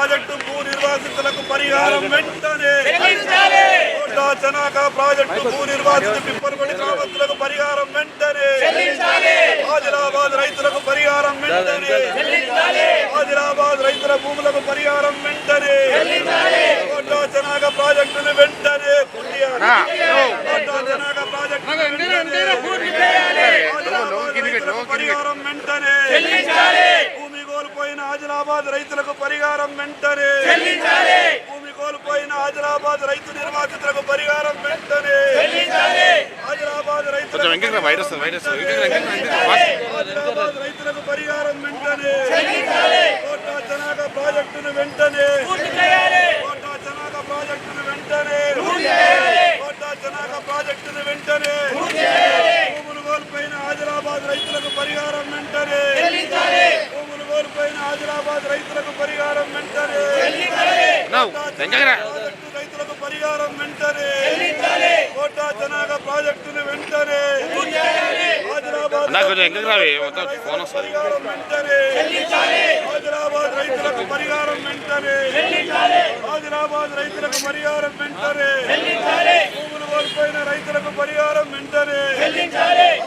Project భూ నిర్వాసితులకు పరిహారం వెంటనే కోట జనాక ప్రాజెక్టు భూ నిర్వాసిత పిప్పలపల్లి గ్రామస్తులకు పరిహారం వెంటనే ఆదిలాబాద్ రైతులకు పరిహారం వెంటనే ఆదిలాబాద్ రైతుల భూములకు పరిహారం వెంటనే కోట జనాక ప్రాజెక్టును వెంటనే కోట జనాక ప్రాజెక్టును పరిహారం వెంటనే భూమి కోల్పోయిన ఆదిలాబాద్ రైతులకు పరిహారం వెంటనే భూమి కోల్పోయిన ఆదిలాబాద్ రైతు నిర్వాసితులకు పరిహారం వెంటనే ఆదిలాబాద్ రైతులకు పరిహారం వెంటనే కోట జనాక ప్రాజెక్టును వెంటనే కోట జనాక ప్రాజెక్టును వెంటనే కోట జనాక ప్రాజెక్టును వెంటనే భూములు కోల్పోయిన ఆదిలాబాద్ రైతులకు పరిహారం వెంటనే భూములు కోల్పోయిన ఆదిలాబాద్ రైతులకు పరిహారం వెంటనే రైతులకు పరిహారం వెంటనే కోట జనాక ప్రాజెక్టును వెంటనే ఆదిలాబాద్ పరిహారం వెంటనే ఆదిలాబాద్ రైతులకు పరిహారం వెంటనే ఆదిలాబాద్ రైతులకు పరిహారం వెంటనే భూములు కోల్పోయిన రైతులకు పరిహారం వెంటనే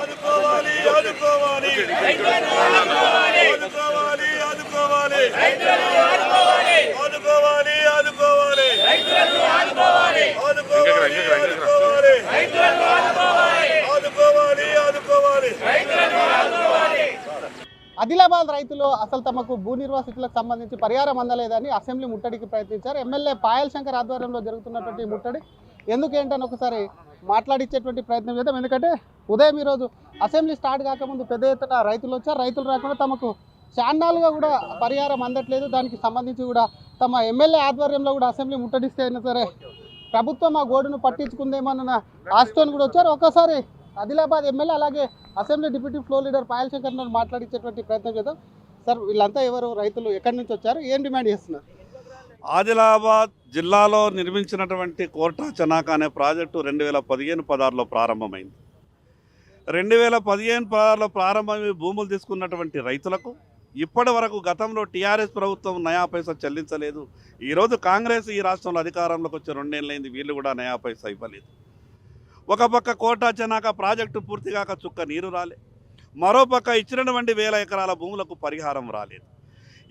ఆదుకోవాలి ఆదుకోవాలి ఆదుకోవాలి ఆదుకోవాలి ఆదుకోవాలి ఆదుకోవాలి ఆదుకోవాలి ఆదుకోవాలి. ఆదిలాబాద్ రైతులు అసలు తమకు భూ నిర్వాసితులకు సంబంధించి పరిహారం అందలేదని అసెంబ్లీ ముట్టడికి ప్రయత్నించారు. ఎమ్మెల్యే పాయల్ శంకర్ ఆధ్వర్యంలో జరుగుతున్నటువంటి ముట్టడి ఎందుకేంటని ఒకసారి మాట్లాడించేటువంటి ప్రయత్నం చేద్దాం. ఎందుకంటే ఉదయం ఈరోజు అసెంబ్లీ స్టార్ట్ కాకముందు పెద్ద ఎత్తున రైతులు వచ్చారు. రైతులు రాకుండా తమకు చాన్నాలుగా కూడా పరిహారం అందట్లేదు. దానికి సంబంధించి కూడా తమ ఎమ్మెల్యే ఆధ్వర్యంలో కూడా అసెంబ్లీ ముట్టడిస్తే అయినా సరే ప్రభుత్వం ఆ గోడును పట్టించుకుందేమన్న ఆశతో కూడా వచ్చారు. ఒకసారి ఆదిలాబాద్ ఎమ్మెల్యే అలాగే assembly deputy floor leader Payal Shankar మాట్లాడించేటువంటి ప్రయత్నం చేద్దాం. సార్, వీళ్ళంతా ఎవరు, రైతులు ఎక్కడి నుంచి వచ్చారు, ఏం డిమాండ్ చేస్తున్నారు? ఆదిలాబాద్ జిల్లాలో నిర్మించినటువంటి కోట చనాక అనే ప్రాజెక్టు 2015-16లో ప్రారంభమైంది. 2015-16లో ప్రారంభమై భూములు తీసుకున్నటువంటి రైతులకు ఇప్పటి వరకు గతంలో టీఆర్ఎస్ ప్రభుత్వం నయా పైసా చెల్లించలేదు. ఈరోజు కాంగ్రెస్ ఈ రాష్ట్రంలో అధికారంలోకి వచ్చి 2 ఏళ్ళైంది, వీళ్ళు కూడా నయా పైసా ఇవ్వలేదు. ఒక పక్క కోట చనాక ప్రాజెక్టు పూర్తిగాక చుక్క నీరు రాలే, మరోపక్క ఇచ్చినటువంటి 1000 ఎకరాల భూములకు పరిహారం రాలేదు.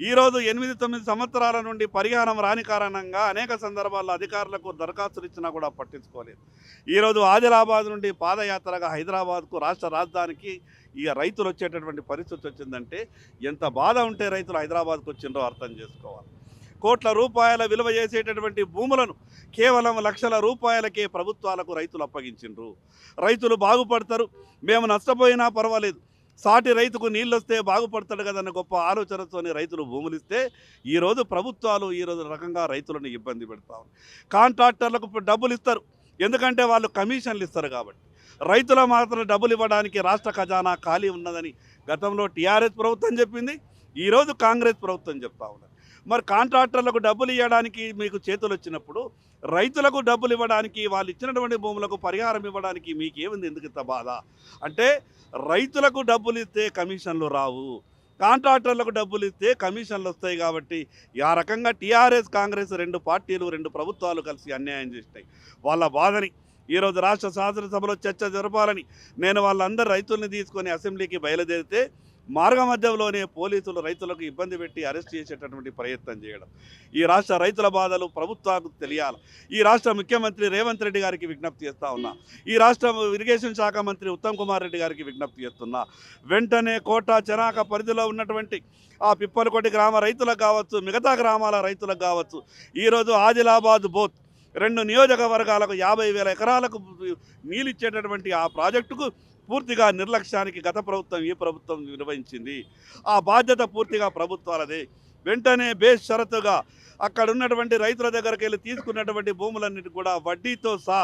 ఈరోజు 8-9 సంవత్సరాల నుండి పరిహారం రాని కారణంగా అనేక సందర్భాల్లో అధికారులకు దరఖాస్తులు ఇచ్చినా కూడా పట్టించుకోలేదు. ఈరోజు ఆదిలాబాద్ నుండి పాదయాత్రగా హైదరాబాద్కు రాష్ట్ర రాజధానికి ఈ రైతులు వచ్చేటటువంటి పరిస్థితి వచ్చిందంటే ఎంత బాధ ఉంటే రైతులు హైదరాబాద్కు వచ్చిందో అర్థం చేసుకోవాలి. కోట్ల రూపాయల విలువ చేసేటటువంటి భూములను కేవలం లక్షల రూపాయలకే ప్రభుత్వాలకు రైతులు అప్పగించిండ్రు. రైతులు బాగుపడతారు, మేము నష్టపోయినా పర్వాలేదు, సాటి రైతుకు నీళ్ళు వస్తే బాగుపడతాడు కదన్న గొప్ప ఆలోచనతోని రైతులు భూములు ఇస్తే ఈరోజు ప్రభుత్వాలు ఈరోజు రకంగా రైతులను ఇబ్బంది పెడతా ఉన్నాయి. కాంట్రాక్టర్లకు డబ్బులు ఇస్తారు, ఎందుకంటే వాళ్ళు కమిషన్లు ఇస్తారు కాబట్టి. రైతుల మాత్రం డబ్బులు ఇవ్వడానికి రాష్ట్ర ఖజానా ఖాళీ ఉన్నదని గతంలో టీఆర్ఎస్ ప్రభుత్వం చెప్పింది, ఈరోజు కాంగ్రెస్ ప్రభుత్వం చెప్తా ఉన్నది. మరి కాంట్రాక్టర్లకు డబ్బులు ఇవ్వడానికి మీకు చేతులు వచ్చినప్పుడు రైతులకు డబ్బులు ఇవ్వడానికి, వాళ్ళు ఇచ్చినటువంటి భూములకు పరిహారం ఇవ్వడానికి మీకేముంది, ఎందుకు ఇంత బాధ అంటే రైతులకు డబ్బులు ఇస్తే కమిషన్లు రావు, కాంట్రాక్టర్లకు డబ్బులు ఇస్తే కమిషన్లు వస్తాయి. కాబట్టి ఆ రకంగా టీఆర్ఎస్ కాంగ్రెస్ 2 పార్టీలు 2 ప్రభుత్వాలు కలిసి అన్యాయం చేస్తాయి. వాళ్ళ బాధని ఈరోజు రాష్ట్ర శాసనసభలో చర్చ జరపాలని నేను వాళ్ళందరూ రైతుల్ని తీసుకొని అసెంబ్లీకి బయలుదేరితే మార్గ మధ్యంలోనే పోలీసులు రైతులకు ఇబ్బంది పెట్టి అరెస్ట్ చేసేటటువంటి ప్రయత్నం చేయడం. ఈ రాష్ట్ర రైతుల బాధలు ప్రభుత్వాలకు తెలియాలి. ఈ రాష్ట్ర ముఖ్యమంత్రి రేవంత్ రెడ్డి గారికి విజ్ఞప్తి చేస్తూ ఉన్నా, ఈ రాష్ట్ర ఇరిగేషన్ శాఖ మంత్రి ఉత్తమ్ కుమార్ రెడ్డి గారికి విజ్ఞప్తి చేస్తున్నా, వెంటనే కోట చనాక పరిధిలో ఉన్నటువంటి ఆ పిప్పలకొట్టి గ్రామ రైతులకు కావచ్చు, మిగతా గ్రామాల రైతులకు కావచ్చు, ఈరోజు ఆదిలాబాద్ బోత్ 2 నియోజకవర్గాలకు 50,000 ఎకరాలకు నీళ్ళు ఇచ్చేటటువంటి ఆ ప్రాజెక్టుకు పూర్తిగా నిర్లక్ష్యానికి గత ప్రభుత్వం ఈ ప్రభుత్వం నిర్వహించింది. ఆ బాధ్యత పూర్తిగా ప్రభుత్వాలదే. వెంటనే బేస్ షరతుగా అక్కడ ఉన్నటువంటి రైతుల దగ్గరికి వెళ్ళి తీసుకున్నటువంటి భూములన్నిటి కూడా వడ్డీతో సహా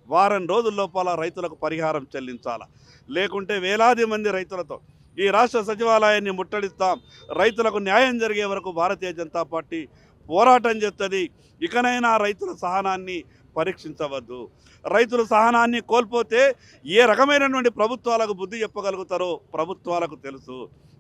వారం రోజుల లోపల రైతులకు పరిహారం చెల్లించాలి. లేకుంటే వేలాది మంది రైతులతో ఈ రాష్ట్ర సచివాలయాన్ని ముట్టడిస్తాం. రైతులకు న్యాయం జరిగే వరకు భారతీయ జనతా పార్టీ పోరాటం చేస్తుంది. ఇకనైనా రైతుల సహనాన్ని పరీక్షించవద్దు. రైతులు సహనాన్ని కోల్పోతే ఏ రకమైనటువంటి ప్రభుత్వాలకు బుద్ధి చెప్పగలుగుతారో ప్రభుత్వాలకు తెలుసు.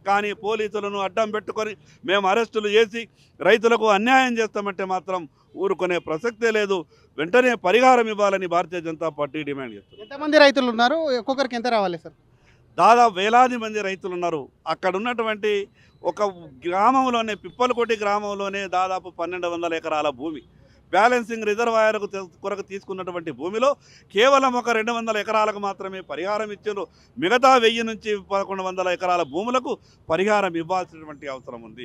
కానీ పోలీసులను అడ్డం పెట్టుకొని మేము అరెస్టులు చేసి రైతులకు అన్యాయం చేస్తామంటే మాత్రం ఊరుకునే ప్రసక్తే లేదు. వెంటనే పరిహారం ఇవ్వాలని భారతీయ జనతా పార్టీ డిమాండ్ చేస్తుంది. ఎంతమంది రైతులు ఉన్నారు? ఒక్కొక్కరికి ఎంత రావాలి సార్? దాదాపు వేలాది మంది రైతులు ఉన్నారు. అక్కడ ఉన్నటువంటి ఒక గ్రామంలోనే, పిప్పలకోటి గ్రామంలోనే దాదాపు 1200 ఎకరాల భూమి బ్యాలెన్సింగ్ రిజర్వాయర్ కొరకు తీసుకున్నటువంటి భూమిలో కేవలం ఒక 200 ఎకరాలకు మాత్రమే పరిహారం ఇచ్చారు. మిగతా 1000 నుంచి 1100 ఎకరాల భూములకు పరిహారం ఇవ్వాల్సినటువంటి అవసరం ఉంది.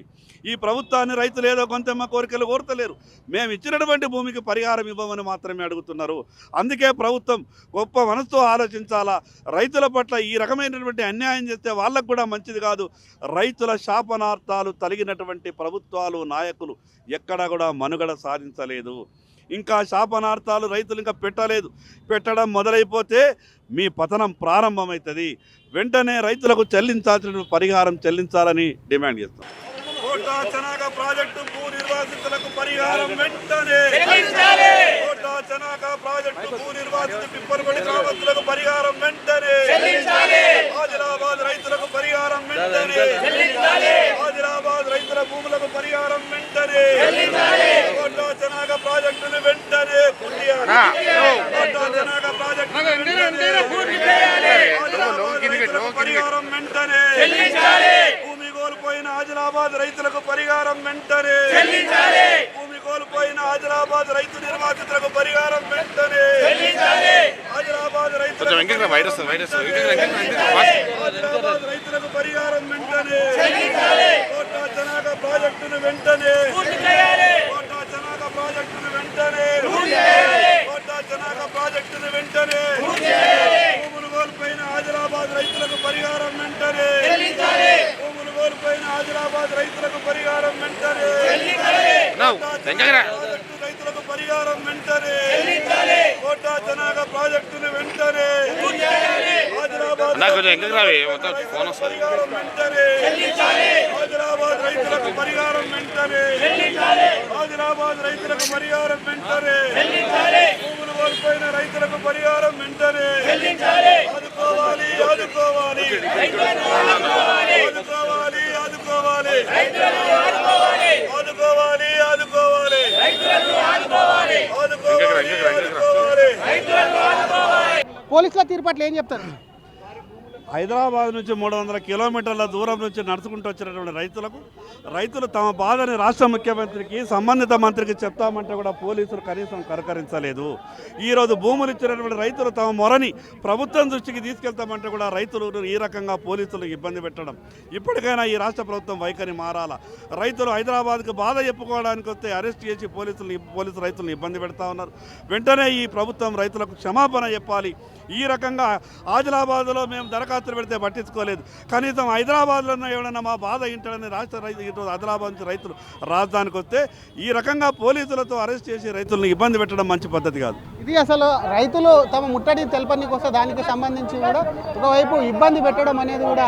ఈ ప్రభుత్వాన్ని రైతులు ఏదో కొంతమ్మ కోరికలు కోరతలేరు. మేము ఇచ్చినటువంటి భూమికి పరిహారం ఇవ్వమని మాత్రమే అడుగుతున్నారు. అందుకే ప్రభుత్వం గొప్ప మనసుతో ఆలోచించాలా. రైతుల పట్ల ఈ రకమైనటువంటి అన్యాయం చేస్తే వాళ్ళకు కూడా మంచిది కాదు. రైతుల శాపనార్థాలు తలిగినటువంటి ప్రభుత్వాలు, నాయకులు ఎక్కడా కూడా మనుగడ సాధించలేదు. ఇంకా శాపనార్థాలు రైతులు ఇంకా పెట్టడం మొదలైపోతే మీ పతనం ప్రారంభమవుతుంది. వెంటనే రైతులకు చెల్లించాల్సిన పరిహారం చెల్లించాలని డిమాండ్ చేస్తాం. కోటా చెనాక ప్రాజెక్టు భూ నిర్వాసితులకు పరిహారం వెంటనే చెల్లించాలి. కోటా చెనాక ప్రాజెక్టు భూ నిర్వాసిత పిప్పలకోటి గ్రామస్తులకు పరిహారం వెంటనే చెల్లించాలి. ఆదిలాబాద్ రైతులకు పరిహారం వెంటనే చెల్లించాలి. ఆదిలాబాద్ రైతుల భూములకు పరిహారం వెంటనే చెల్లించాలి. కోటా చెనాక ప్రాజెక్టును వెంటనే పూర్తి చేయాలి. కోటా చెనాక ప్రాజెక్టును వెంటనే పూర్తి చేయాలి. ఆదిలాబాద్ రైతులకు పరిహారం వెంటనే చెల్లించాలి. భూమి కోల్పోయిన ఆదిలాబాద్ రైతులకు పరిహారం వెంటనే చెల్లించాలి. భూమి కోల్పోయిన ఆదిలాబాద్ రైతు నిర్వాసితులకు పరిహారం వెంటనే చెల్లించాలి. ఆదిలాబాద్ రైతులకు పరిహారం వెంటనే చెల్లించాలి. కోటా చెనాక ప్రాజెక్టును వెంటనే పూర్తి చేయాలి. కోటా చెనాక ప్రాజెక్టును వెంటనే పూర్తి చేయాలి. కోటా చెనాక ప్రాజెక్టును వెంటనే పూర్తి చేయాలి. భూములు కోల్పోయిన ఆదిలాబాద్ రైతులకు పరిహారం వెంటనే చెల్లించాలి. భూములు కోల్పోయిన ఆదిలాబాద్ రైతులకు పరిహారం వెంటనే చెల్లించాలి. రైతులకు పరిహారం వెంటనే చెల్లించాలి. కోటా చెనాక ప్రాజెక్టును వెంటనే పూర్తి చేయాలి. ఆదిలాబాద్ పరిహారం వెంటనే చెల్లించాలి. ఆదిలాబాద్ రైతులకు పరిహారం వెంటనే చెల్లించాలి. ఆదిలాబాద్ రైతులకు పరిహారం వెంటనే చెల్లించాలి. భూములు కోల్పోయిన రైతులకు పరిహారం వెంటనే చెల్లించాలి. ఆదుకోవాలి, ఆదుకోవాలి, ఆదుకోవాలి, ఆదుకోవాలి, ఆదుకోవాలి, ఆదుకోవాలి, ఆదుకోవాలి, ఆదుకోవాలి. పోలీసుల తీరు పట్ల ఏం చెప్తారు? హైదరాబాద్ నుంచి 300 కిలోమీటర్ల దూరం నుంచి నడుచుకుంటూ వచ్చినటువంటి రైతులు తమ బాధని రాష్ట్ర ముఖ్యమంత్రికి, సంబంధిత మంత్రికి చెప్తామంటే కూడా పోలీసులు కనీసం కరకరించలేదు. ఈరోజు భూములు ఇచ్చినటువంటి రైతులు తమ మొరని ప్రభుత్వం దృష్టికి తీసుకెళ్తామంటే కూడా రైతులు ఈ రకంగా పోలీసులు ఇబ్బంది పెట్టడం. ఇప్పటికైనా ఈ రాష్ట్ర ప్రభుత్వం వైఖరి మారాలా. రైతులు హైదరాబాద్కు బాధ చెప్పుకోవడానికి వస్తే అరెస్ట్ చేసి పోలీసు రైతులను ఇబ్బంది పెడతా ఉన్నారు. వెంటనే ఈ ప్రభుత్వం రైతులకు క్షమాపణ చెప్పాలి. ఈ రకంగా ఆదిలాబాద్లో మేము దరఖాస్తులు పెడితే పట్టించుకోలేదు. కనీసం హైదరాబాద్లో ఎవరైనా మా బాధ ఇంటాడని రాష్ట్ర రైతు ఆదిలాబాద్ నుంచి రైతులు రాజధానికి వస్తే ఈ రకంగా పోలీసులతో అరెస్ట్ చేసి రైతులను ఇబ్బంది పెట్టడం మంచి పద్ధతి కాదు. ఇది అసలు రైతులు తమ ముట్టడి తెలపడానికి వస్తే దానికి సంబంధించి కూడా ఒకవైపు ఇబ్బంది పెట్టడం అనేది కూడా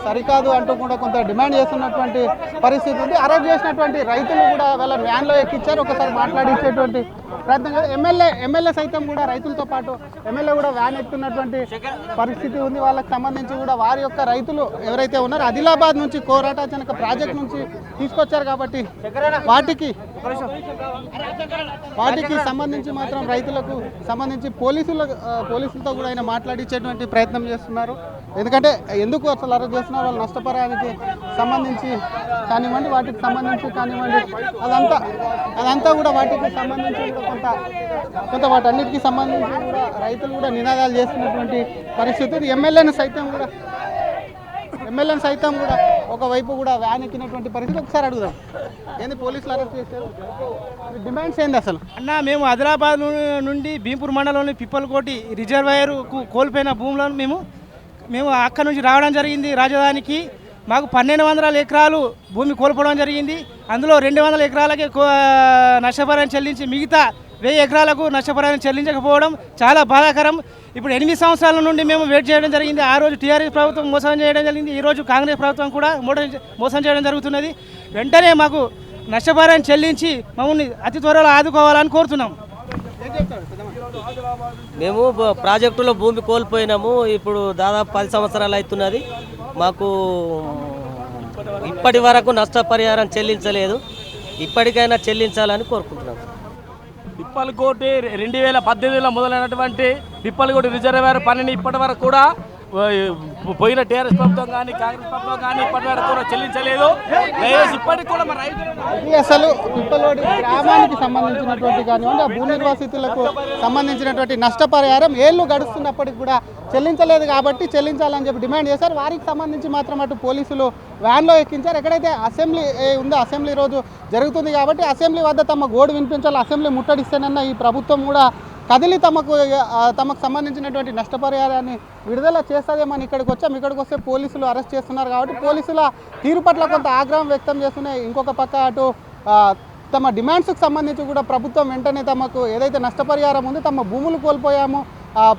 సరికాదు అంటూ కూడా కొంత డిమాండ్ చేస్తున్నటువంటి పరిస్థితి ఉంది. అరెస్ట్ చేసినటువంటి రైతులు కూడా వాళ్ళ వ్యాన్లో ఎక్కించారు. ఒకసారి మాట్లాడించేటువంటి ప్రయత్నం కాదు. ఎమ్మెల్యే సైతం కూడా రైతులతో పాటు ఎమ్మెల్యే కూడా వ్యాన్ ఎక్కుతున్నటువంటి పరిస్థితి ఉంది. వాళ్ళకి సంబంధించి కూడా వారి యొక్క రైతులు ఎవరైతే ఉన్నారో ఆదిలాబాద్ నుంచి కోరాటా చెనక ప్రాజెక్ట్ నుంచి తీసుకొచ్చారు కాబట్టి వాటికి సంబంధించి మాత్రం రైతులకు సంబంధించి పోలీసులతో కూడా ఆయన మాట్లాడించేటువంటి ప్రయత్నం చేస్తున్నారు. ఎందుకంటే ఎందుకు అసలు అరెస్ట్ చేస్తున్నారు, వాళ్ళు నష్టపరానికి సంబంధించి కానివ్వండి, వాటికి సంబంధించి కానివ్వండి, అదంతా కూడా వాటికి సంబంధించి కూడా కొంత వాటన్నిటికీ సంబంధించి కూడా రైతులు కూడా నినాదాలు చేస్తున్నటువంటి పరిస్థితి. ఎమ్మెల్యేను సైతం కూడా ఒకవైపు కూడా వ్యాన్ ఎక్కినటువంటి పరిస్థితి. ఒకసారి అడుగుదాం, ఏంది పోలీసులు అరెస్ట్ చేశారు, డిమాండ్స్ ఏంది అసలు? అన్న, మేము ఆదిలాబాద్ నుండి భీంపూర్ మండలంలోని పిప్పలకోటి రిజర్వాయర్ కోల్పోయిన భూములను మేము అక్కడ నుంచి రావడం జరిగింది రాజధానికి. మాకు 1200 ఎకరాలు భూమి కోల్పోవడం జరిగింది. అందులో 200 ఎకరాలకే నష్టపరిహారం చెల్లించి మిగతా 1000 ఎకరాలకు నష్టపరిహారం చెల్లించకపోవడం చాలా బాధాకరం. ఇప్పుడు 8 సంవత్సరాల నుండి మేము వెయిట్ చేయడం జరిగింది. ఆ రోజు టీఆర్ఎస్ ప్రభుత్వం మోసం చేయడం జరిగింది. ఈరోజు కాంగ్రెస్ ప్రభుత్వం కూడా మోసం చేయడం జరుగుతున్నది. వెంటనే మాకు నష్టపరిహారం చెల్లించి మమ్మల్ని అతి త్వరలో ఆదుకోవాలని కోరుతున్నాం. ఏం చెప్తారు? మేము ప్రాజెక్టులో భూమి కోల్పోయినాము. ఇప్పుడు దాదాపు 10 సంవత్సరాలు అవుతున్నది. మాకు ఇప్పటి వరకు నష్టపరిహారం చెల్లించలేదు. ఇప్పటికైనా చెల్లించాలని కోరుకుంటున్నాం. పిప్పలకోటి 2018లో మొదలైనటువంటి పిప్పలకోటి రిజర్వాయర్ పనిని ఇప్పటి వరకు కూడా పోయిన టీఆర్ఎస్ ప్రభుత్వం కానీ కాంగ్రెస్ ప్రభుత్వం కానీ ఇప్పటి వరకు కూడా చెల్లించలేదు. ఇప్పటికి కూడా మన ఇది అసలు పిప్పలోడి గ్రామానికి సంబంధించినటువంటి కానివ్వండి, ఆ భూ నిర్వాసితులకు సంబంధించినటువంటి నష్టపరిహారం ఏళ్ళు గడుస్తున్నప్పటికి కూడా చెల్లించలేదు కాబట్టి చెల్లించాలని చెప్పి డిమాండ్ చేశారు. వారికి సంబంధించి మాత్రం అటు పోలీసులు వ్యాన్లో ఎక్కించారు. ఎక్కడైతే అసెంబ్లీ ఉందో అసెంబ్లీ రోజు జరుగుతుంది కాబట్టి అసెంబ్లీ వద్ద తమ గోడు వినిపించాలి, అసెంబ్లీ ముట్టడిస్తేనన్న ఈ ప్రభుత్వం కూడా కదిలి తమకు సంబంధించినటువంటి నష్టపరిహారాన్ని విడుదల చేస్తుందేమని ఇక్కడికి వచ్చాం. ఇక్కడికి వస్తే పోలీసులు అరెస్ట్ చేస్తున్నారు కాబట్టి పోలీసుల తీరు పట్ల కొంత ఆగ్రహం వ్యక్తం చేస్తున్నాయి. ఇంకొక పక్క అటు తమ డిమాండ్స్కి సంబంధించి కూడా ప్రభుత్వం వెంటనే తమకు ఏదైతే నష్టపరిహారం ఉందో తమ భూములు కోల్పోయాము,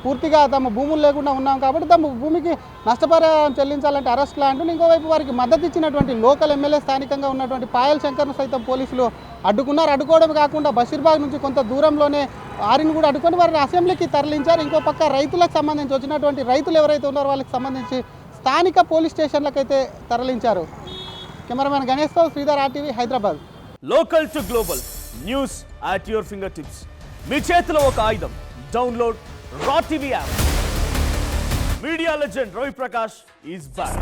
పూర్తిగా తమ భూములు లేకుండా ఉన్నాం కాబట్టి తమ భూమికి నష్టపరిహారం చెల్లించాలంటే అరెస్ట్ లాంటి, ఇంకోవైపు వారికి మద్దతు ఇచ్చినటువంటి లోకల్ ఎమ్మెల్యే స్థానికంగా ఉన్నటువంటి పాయల్ శంకర్ను సైతం పోలీసులు అడ్డుకున్నారు. అడ్డుకోవడం కాకుండా బషీర్బాగ్ నుంచి కొంత దూరంలోనే వారిని కూడా అడ్డుకొని వారిని అసెంబ్లీకి తరలించారు. ఇంకో పక్క రైతులకు సంబంధించి వచ్చినటువంటి రైతులు ఎవరైతే ఉన్నారో వాళ్ళకి సంబంధించి స్థానిక పోలీస్ స్టేషన్లకైతే తరలించారు. కెమెరామెన్ గణేష్తో Sridhar, RTV, Hyderabad. Local to global news at your fingertips. మీ చేతిలో ఒక ఆయుధం. Download Raw TV app. Media legend Ravi Prakash is back.